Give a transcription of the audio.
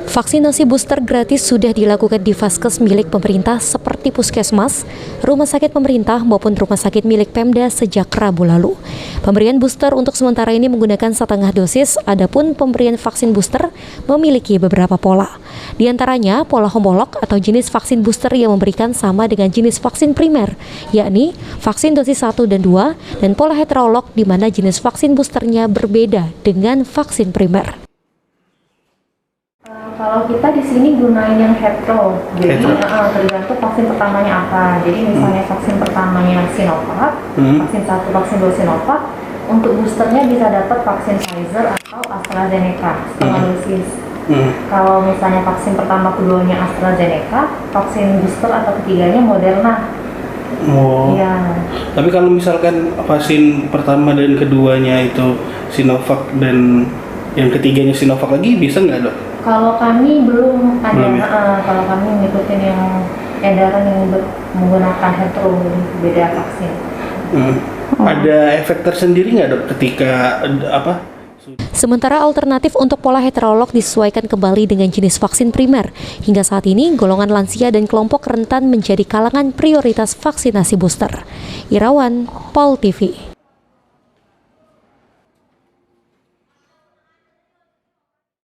Vaksinasi booster gratis sudah dilakukan di vaskes milik pemerintah seperti puskesmas, rumah sakit pemerintah maupun rumah sakit milik Pemda sejak Rabu lalu. Pemberian booster untuk sementara ini menggunakan setengah dosis, adapun pemberian vaksin booster memiliki beberapa pola. Di antaranya pola homolog atau jenis vaksin booster yang memberikan sama dengan jenis vaksin primer, yakni vaksin dosis 1 dan 2, dan pola heterolog di mana jenis vaksin boosternya berbeda dengan vaksin primer. Kalau kita di sini gunain yang hetero, jadi tergantung vaksin pertamanya apa. Jadi misalnya vaksin pertamanya Sinovac, vaksin 1, vaksin 2 Sinovac, untuk boosternya bisa dapat vaksin Pfizer atau AstraZeneca setengah dosis. Kalau misalnya vaksin pertama keduanya AstraZeneca, vaksin booster atau ketiganya Moderna. Oh. Iya. Tapi kalau misalkan vaksin pertama dan keduanya itu Sinovac dan yang ketiganya Sinovac lagi, bisa nggak, Dok? Kalau kami belum ada, Belum, ya? kalau kami ngikutin yang edaran yang menggunakan hetero, beda vaksin. Ada efek tersendiri nggak, Dok, ketika Sementara alternatif untuk pola heterolog disesuaikan kembali dengan jenis vaksin primer. Hingga saat ini, golongan lansia dan kelompok rentan menjadi kalangan prioritas vaksinasi booster. Irawan, Pol TV.